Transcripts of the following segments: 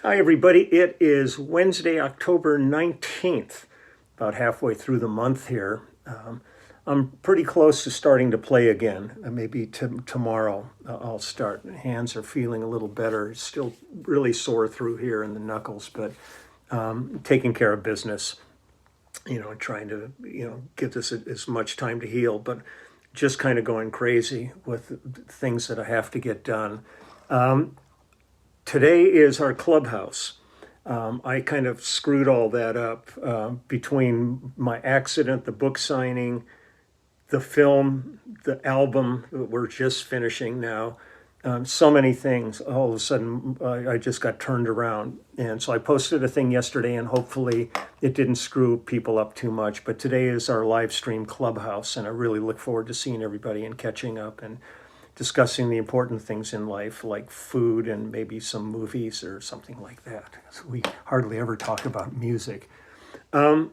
Hi, everybody. It is Wednesday, October 19th, about halfway through the month here. I'm pretty close to starting to play again. Maybe tomorrow I'll start. Hands are feeling a little better. It's still really sore through here in the knuckles, but taking care of business, trying to, give this as much time to heal, but just kind of going crazy with things that I have to get done. Today is our clubhouse. I kind of screwed all that up between my accident, the book signing, the film, the album that we're just finishing now. So many things. All of a sudden, I just got turned around. And so I posted a thing yesterday, and hopefully it didn't screw people up too much. But today is our live stream clubhouse, and I really look forward to seeing everybody and catching up and discussing the important things in life, like food and maybe some movies or something like that. So we hardly ever talk about music. So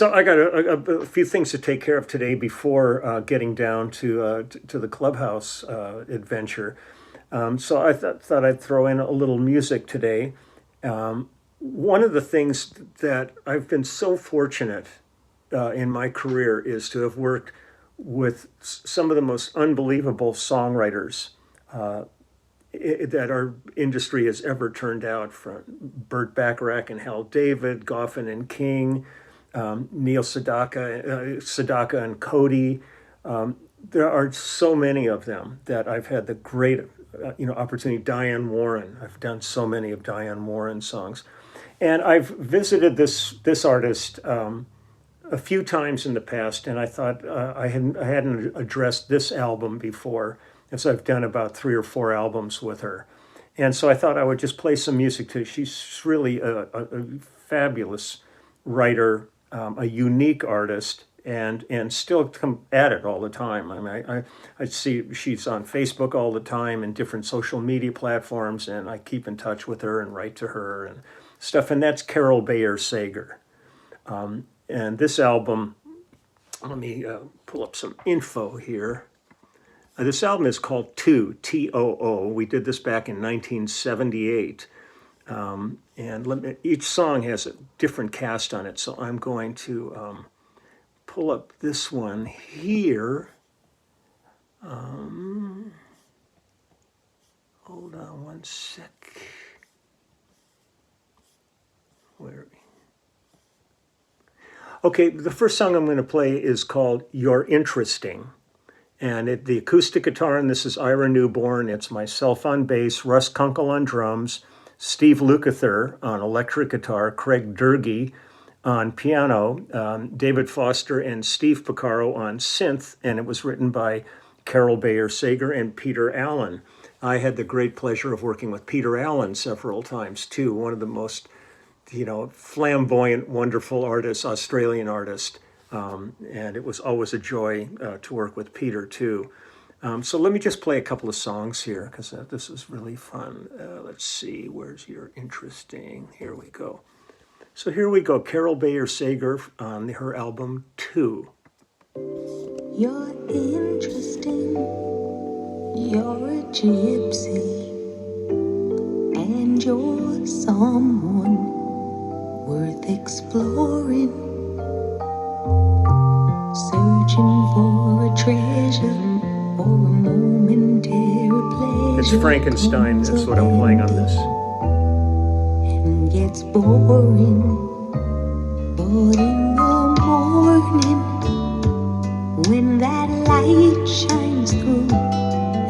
I got a few things to take care of today before getting down to the clubhouse adventure. So I thought I'd throw in a little music today. One of the things that I've been so fortunate in my career is to have worked with some of the most unbelievable songwriters that our industry has ever turned out, from Burt Bacharach and Hal David, Goffin and King, Neil Sedaka and Cody. There are so many of them that I've had the great opportunity. Diane Warren, I've done so many of Diane Warren songs. And I've visited this artist a few times in the past, and I thought I hadn't addressed this album before, and so I've done about 3 or 4 albums with her. And so I thought I would just play some music too. She's really a fabulous writer, a unique artist, and still come at it all the time. I mean, I see she's on Facebook all the time and different social media platforms, and I keep in touch with her and write to her and stuff. And that's Carol Bayer Sager. And this album, let me pull up some info here. This album is called Too, T-O-O. We did this back in 1978. And each song has a different cast on it, so I'm going to pull up this one here. Hold on one sec. Okay, the first song I'm going to play is called You're Interesting. And the acoustic guitar, and this is Ira Newborn. It's myself on bass, Russ Kunkel on drums, Steve Lukather on electric guitar, Craig Durgee on piano, David Foster and Steve Picaro on synth, and it was written by Carol Bayer Sager and Peter Allen. I had the great pleasure of working with Peter Allen several times too, one of the most flamboyant, wonderful artists, Australian artist. And it was always a joy to work with Peter too. So let me just play a couple of songs here, because this is really fun. Let's see, where's Your Interesting? Here we go. So here we go, Carol Bayer Sager on her album Too. You're interesting, you're a gypsy, and you're someone worth exploring, searching for a treasure or a momentary pleasure. It's Frankenstein, that's what I'm playing on this. And gets boring, but in the morning, when that light shines through,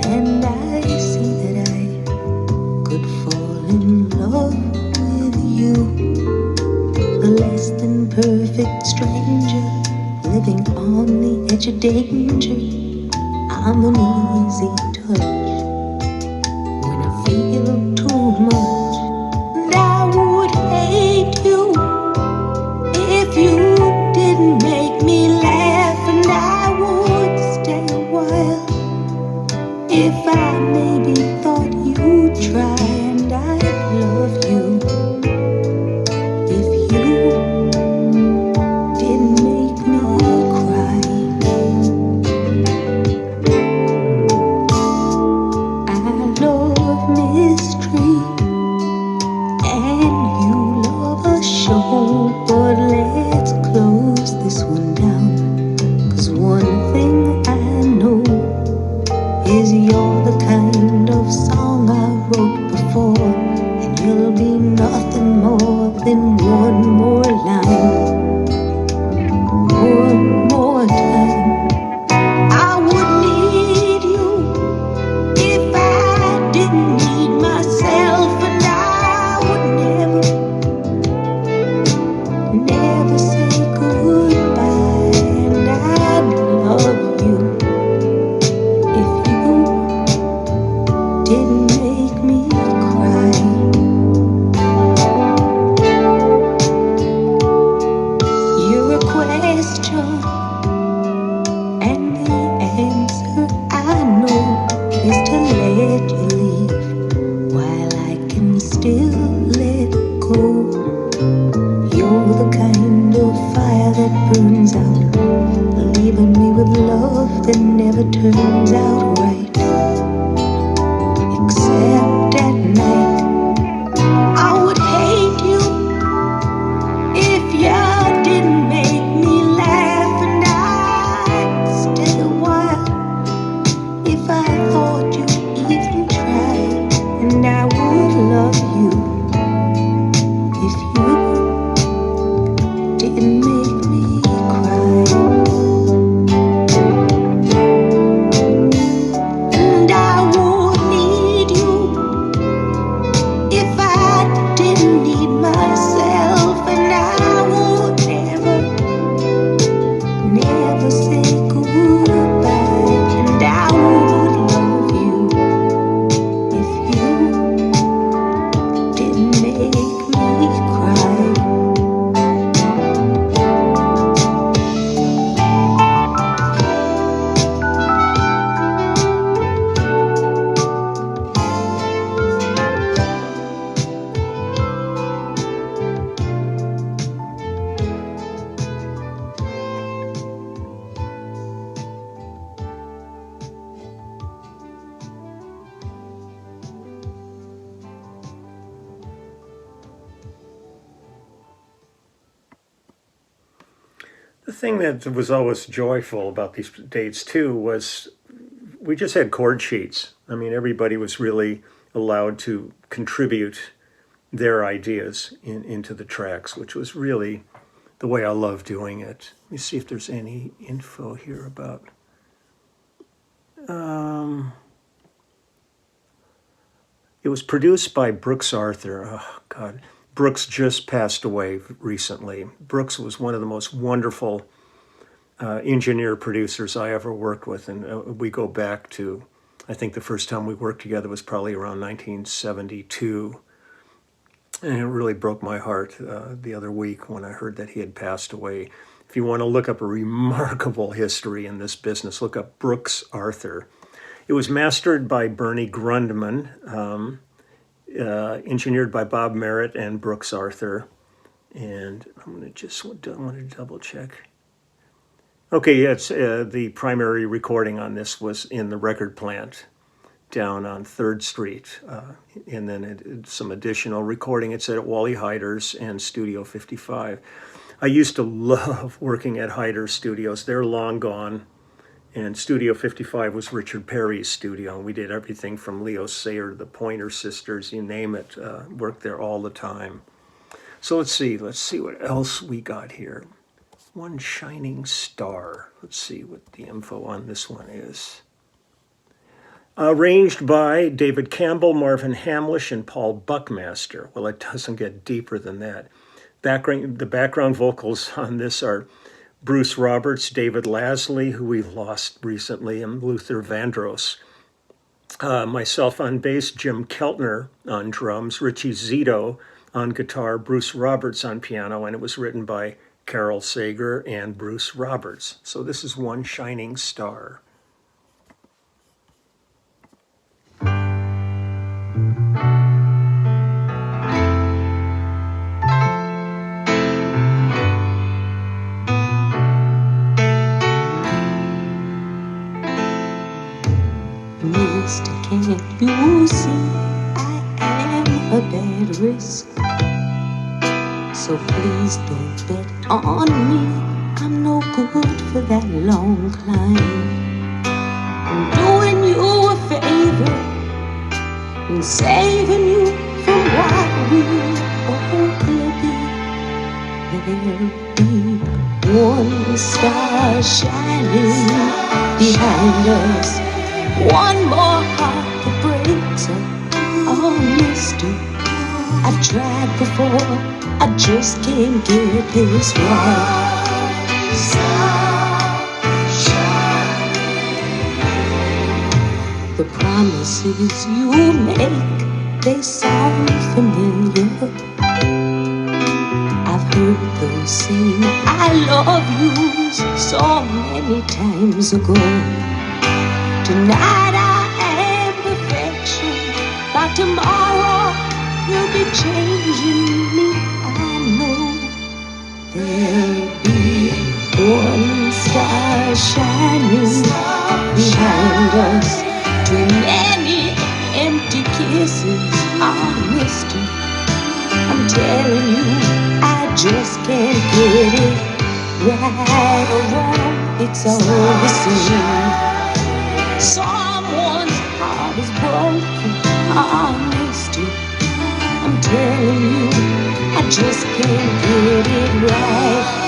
and I see that I could fall in love with you, a less than perfect stranger living on the edge of danger. I'm an easy touch when I feel too much. And I would hate you if you didn't make me laugh, and I would stay a while if I maybe thought you'd try, and I'd love you if you didn't make me cry. I love mystery. love song I wrote before, and you'll be nothing more than one more line. One more time. I would need you if I didn't need myself, and I would never say goodbye. And I'd love you if you didn't make me cry. You're a question, and the answer I know is to let you leave while I can still let go. You're the kind of fire that burns out, leaving me with love that never turns out right. Except at night, I would hate you if you didn't make me laugh, and I'd stay a while if I thought you even tried. And I would love you if you didn't make me cry. And I would need you if I didn't need myself, and I would never say goodbye. And I would love you if you didn't make me cry. The thing that was always joyful about these dates too was we just had chord sheets. I mean, everybody was really allowed to contribute their ideas into the tracks, which was really the way I love doing it. Let me see if there's any info here about. It was produced by Brooks Arthur. Oh, God. Brooks just passed away recently. Brooks was one of the most wonderful engineer producers I ever worked with. And we go back to, I think the first time we worked together was probably around 1972. And it really broke my heart the other week when I heard that he had passed away. If you want to look up a remarkable history in this business, look up Brooks Arthur. It was mastered by Bernie Grundman, engineered by Bob Merritt and Brooks Arthur. And I'm going to just want to double check. Okay, yeah, it's, the primary recording on this was in the record plant down on 3rd Street. And then some additional recording. It's at Wally Hyder's and Studio 55. I used to love working at Hyder's studios. They're long gone. And Studio 55 was Richard Perry's studio. We did everything from Leo Sayer, the Pointer Sisters, you name it. Worked there all the time. So let's see what else we got here. One Shining Star. Let's see what the info on this one is. Arranged by David Campbell, Marvin Hamlish, and Paul Buckmaster. Well, it doesn't get deeper than that. The background vocals on this are Bruce Roberts, David Lasley, who we've lost recently, and Luther Vandross. Myself on bass, Jim Keltner on drums, Richie Zito on guitar, Bruce Roberts on piano, and it was written by Carol Sager and Bruce Roberts. So this is One Shining Star. Mister, can't you see I am a bad risk? So please don't bet on me. I'm no good for that long climb. I'm doing you a favor and saving you from what will only be. There'll be one star shining behind us, one more heart that breaks up. Oh, mister, I've tried before, I just can't get this right. The promises you make, they sound familiar. I've heard those same I love yous so many times ago. Tonight I am perfection, but tomorrow you'll be changing me. I know there'll be one star shining behind us. Too many empty kisses, oh mister, I'm telling you, I just can't get it. Right or wrong, it's all the same. Someone's heart is broken, oh mister, I'm telling you, I just can't get it right.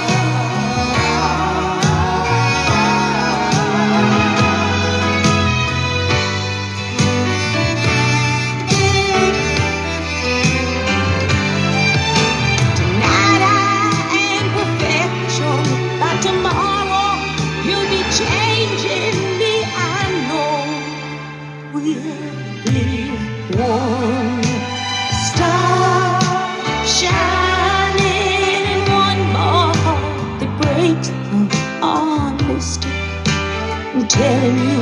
Telling you,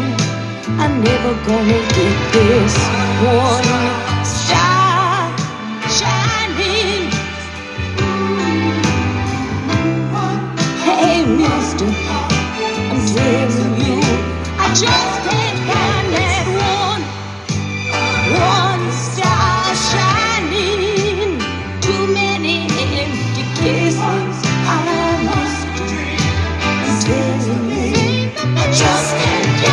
I'm never gonna get this one star shining. Hey, mister, I'm telling you, I just can't find that one star shining. Too many empty kisses, I must I'm telling you, I just can't get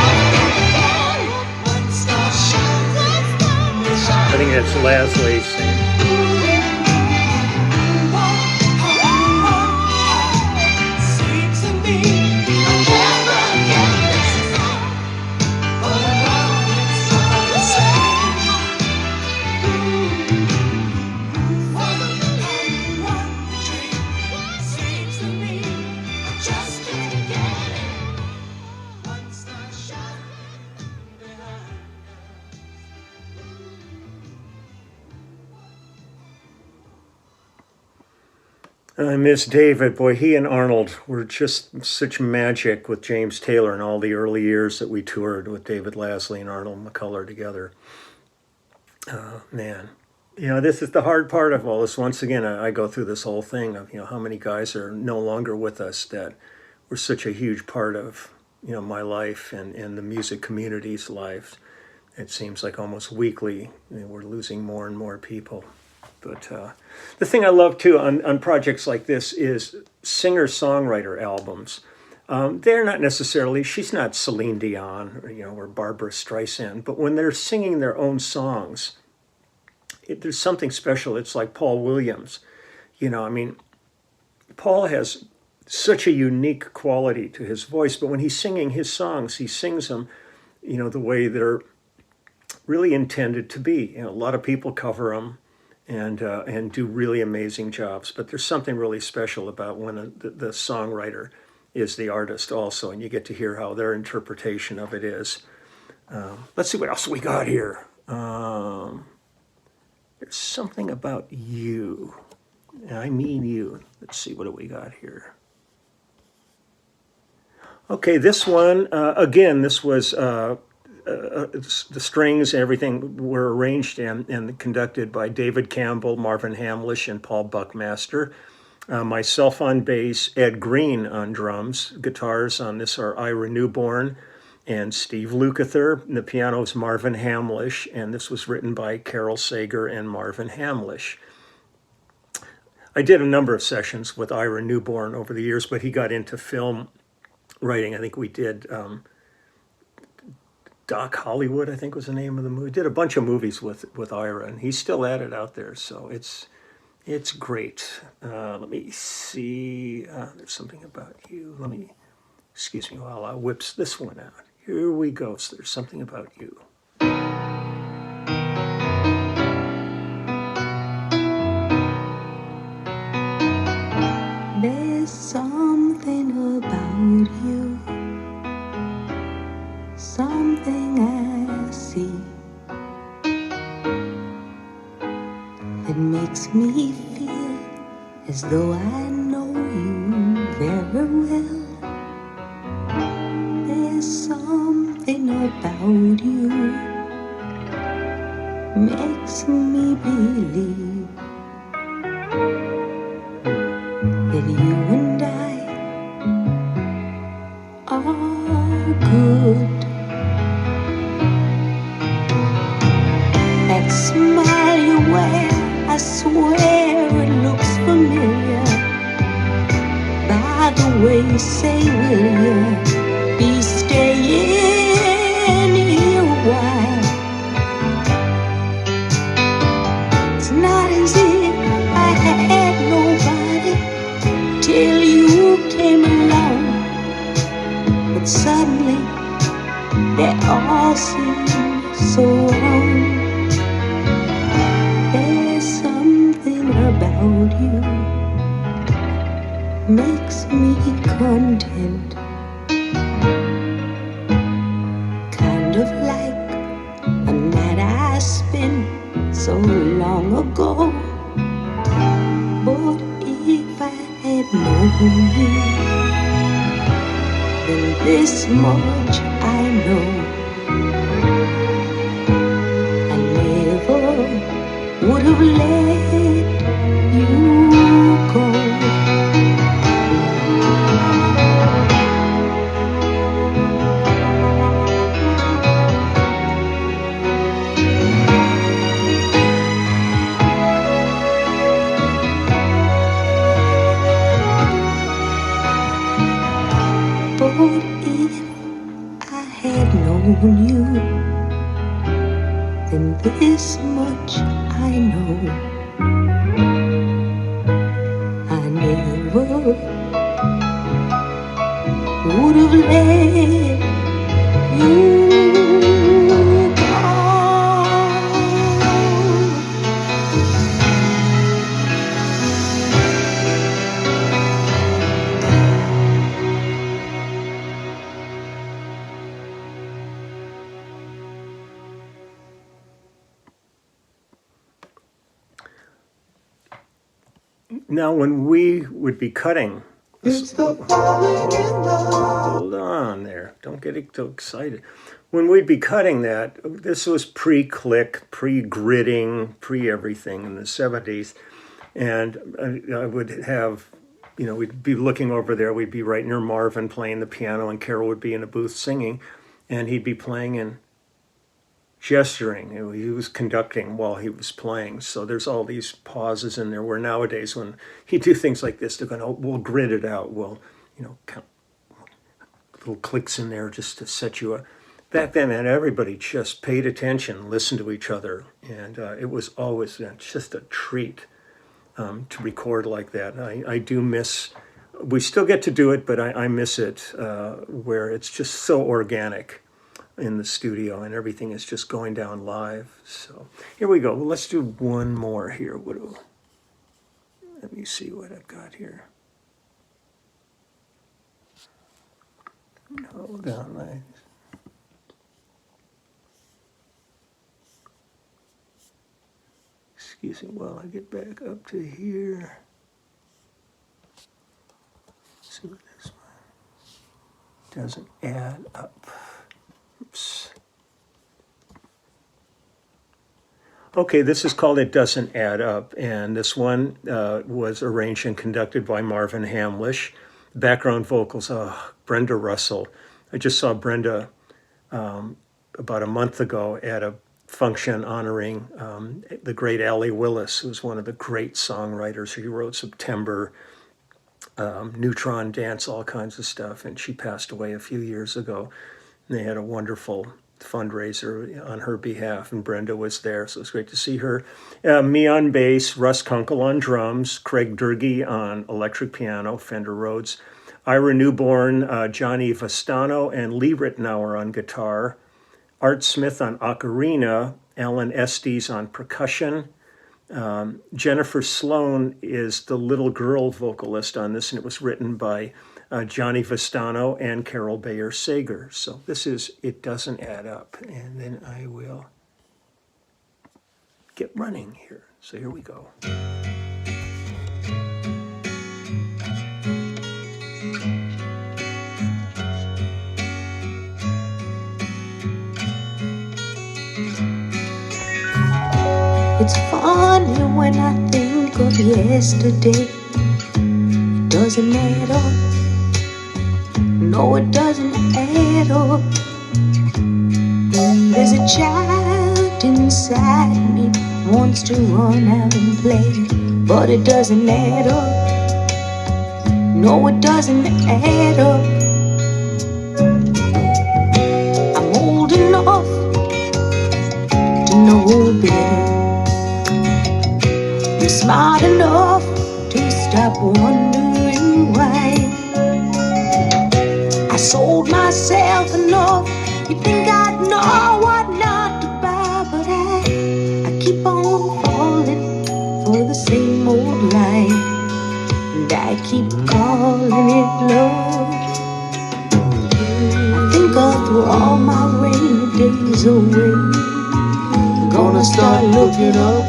one star shining. I think that's Leslie singing. I miss David. Boy, he and Arnold were just such magic with James Taylor in all the early years that we toured with David Lasley and Arnold McCuller together. Man, this is the hard part of all this. Once again, I go through this whole thing of, how many guys are no longer with us that were such a huge part of, my life and the music community's life. It seems like almost weekly we're losing more and more people. But the thing I love too on projects like this is singer-songwriter albums. They're not necessarily, she's not Celine Dion or Barbara Streisand, but when they're singing their own songs, there's something special. It's like Paul Williams. Paul has such a unique quality to his voice, but when he's singing his songs, he sings them, the way they're really intended to be. A lot of people cover them and do really amazing jobs. But there's something really special about when the songwriter is the artist also, and you get to hear how their interpretation of it is. Let's see what else we got here. There's something about you. I mean you. Let's see, what do we got here? Okay, this one, again, this was... the strings and everything were arranged and conducted by David Campbell, Marvin Hamlish, and Paul Buckmaster. Myself on bass, Ed Green on drums. Guitars on this are Ira Newborn and Steve Lukather. And the piano is Marvin Hamlish, and this was written by Carol Sager and Marvin Hamlish. I did a number of sessions with Ira Newborn over the years, but he got into film writing. I think we did Doc Hollywood, I think was the name of the movie. Did a bunch of movies with Ira, and he's still at it out there. So it's great. Let me see. There's something about you. Excuse me while I whips this one out. Here we go. So there's something about you. There's something about you, something I see that makes me feel as though I know you very well. There's something about you makes me believe that you and I are good. That smile you wear, I swear it looks familiar. By the way you say, will you be staying here a while? It's not as if I had nobody till you came along, but suddenly they all seem so wrong. There's something about you makes me content, kind of like a night I spent so long ago. But if I had known you, then this much I know, I never would have let you go. But if I had known you, then this much I know, I never would have let you go. Now, when we would be cutting, It's the falling in love. hold on there, don't get too excited. When we'd be cutting that, this was pre-click, pre-gridding, pre-everything in the 70s. And I would have, we'd be looking over there, we'd be right near Marvin playing the piano, and Carol would be in a booth singing, and he'd be playing and gesturing. He was conducting while he was playing. So there's all these pauses in there where nowadays when you do things like this, they're going, oh, we'll grid it out. We'll, count little clicks in there just to set you up. Back then, man, everybody just paid attention, listened to each other. And it was always just a treat to record like that. I do miss, we still get to do it, but I miss it where it's just so organic in the studio and everything is just going down live. So here we go. Well, let's do one more here. Let me see what I've got here. Hold on. Excuse me while I get back up to here. See what this one doesn't add up. Oops. Okay, this is called It Doesn't Add Up, and this one was arranged and conducted by Marvin Hamlish. Background vocals, Brenda Russell. I just saw Brenda about a month ago at a function honoring the great Allie Willis, who's one of the great songwriters. She wrote September, Neutron Dance, all kinds of stuff, and she passed away a few years ago. And they had a wonderful fundraiser on her behalf, and Brenda was there, so it was great to see her. Me on bass, Russ Kunkel on drums, Craig Durgee on electric piano, Fender Rhodes, Ira Newborn, Johnny Vastano, and Lee Rittenauer on guitar, Art Smith on ocarina, Alan Estes on percussion. Jennifer Sloan is the little girl vocalist on this, and it was written by Johnny Vastano and Carol Bayer Sager. So this is It Doesn't Add Up. And then I will get running here. So here we go. It's funny when I think of yesterday. It doesn't add up. No, it doesn't add up. There's a child inside me wants to run out and play, but it doesn't add up. No, it doesn't add up. I'm old enough to know better. I'm smart enough to stop wondering why. I sold myself enough. You think I'd know what not to buy, but I keep on falling for the same old lie, and I keep calling it love. I think I'll throw all my rainy days away. Gonna start looking up,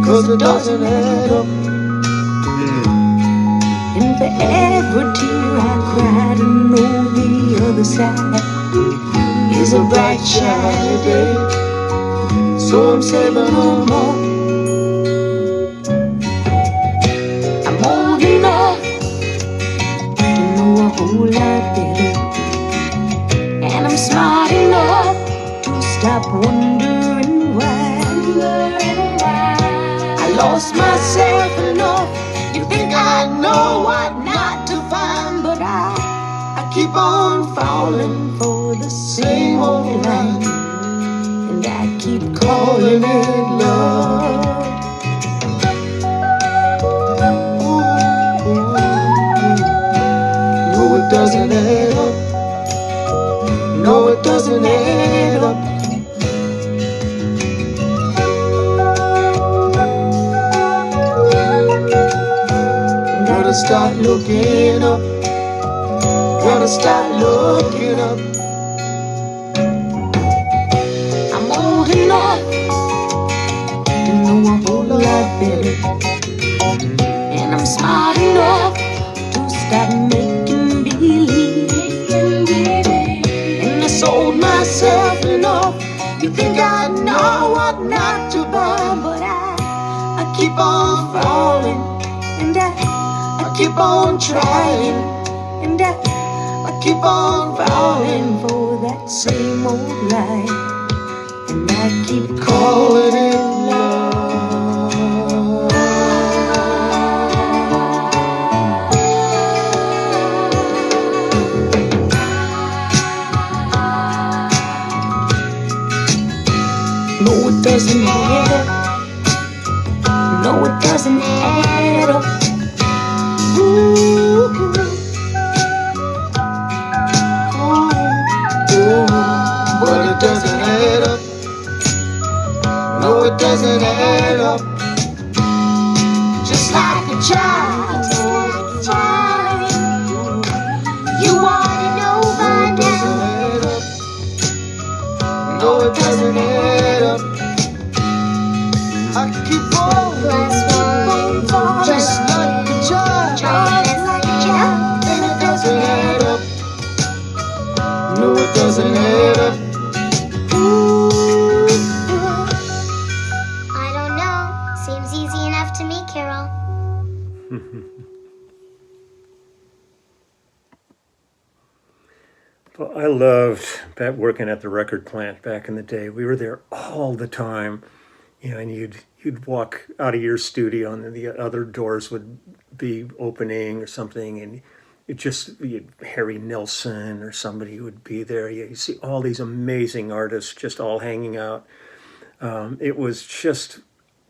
'cause it doesn't add up. And for every tear I cried, I know the other side is a bright shiny day. So I'm saving them up. I'm old enough to know a whole lot better, and I'm smart enough to stop wondering why. I lost myself enough. You think I know what not to find, but I keep on falling for the same old line, and I keep calling it love. No, it doesn't add up. No, it doesn't add up. Gotta start looking up. Gotta start looking up. I'm old enough to know a whole lot better, and I'm smart enough to stop making believe. And I sold myself enough. You think I know what not to buy, but I keep on falling, and I keep on trying, and I keep on falling for that same old lie, and I keep calling it love. No, it doesn't add up. No, it doesn't add up. But it doesn't add up. No, it doesn't add up. Just like a child, you ought to know by now. No, it doesn't add up. I keep on just like a child, and it doesn't add up. No, it doesn't add up. I don't know. Seems easy enough to me, Carol. Well, I loved working at the record plant back in the day. We were there all the time, and you'd walk out of your studio, and the other doors would be opening or something, and Harry Nilsson or somebody would be there. You see all these amazing artists just all hanging out. It was just a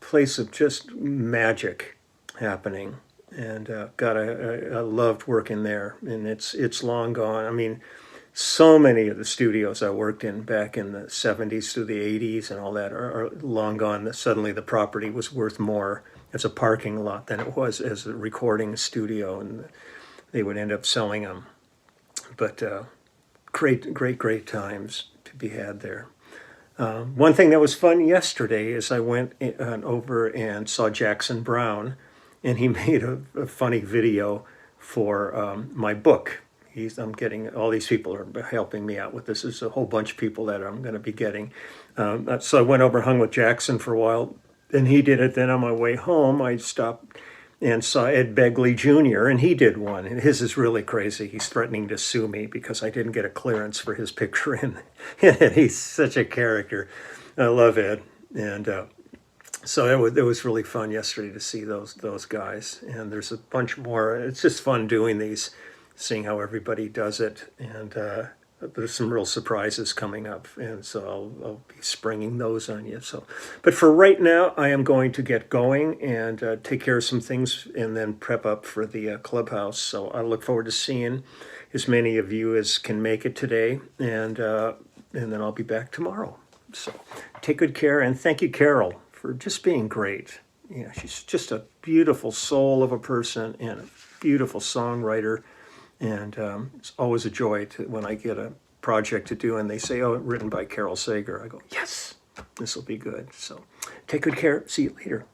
place of just magic happening. And God, I loved working there. And it's long gone. I mean, so many of the studios I worked in back in the 70s through the 80s and all that are long gone. Suddenly the property was worth more as a parking lot than it was as a recording studio, and they would end up selling them. But great times to be had there. One thing that was fun yesterday is I went over and saw Jackson Browne, and he made a funny video for my book. I'm getting, all these people are helping me out with this. There's a whole bunch of people that I'm going to be getting. So I went over and hung with Jackson for a while, and he did it. Then on my way home, I stopped and saw Ed Begley Jr., and he did one. And his is really crazy. He's threatening to sue me because I didn't get a clearance for his picture in it. He's such a character. I love Ed. And so it was really fun yesterday to see those guys. And there's a bunch more. It's just fun doing these, seeing how everybody does it. And there's some real surprises coming up, and so I'll be springing those on you. So, but for right now, I am going to get going and take care of some things, and then prep up for the clubhouse. So I look forward to seeing as many of you as can make it today, and then I'll be back tomorrow. So take good care, and thank you, Carol, for just being great. Yeah, she's just a beautiful soul of a person and a beautiful songwriter. And it's always a joy when I get a project to do and they say, oh, written by Carol Sager. I go, yes, this will be good. So take good care. See you later.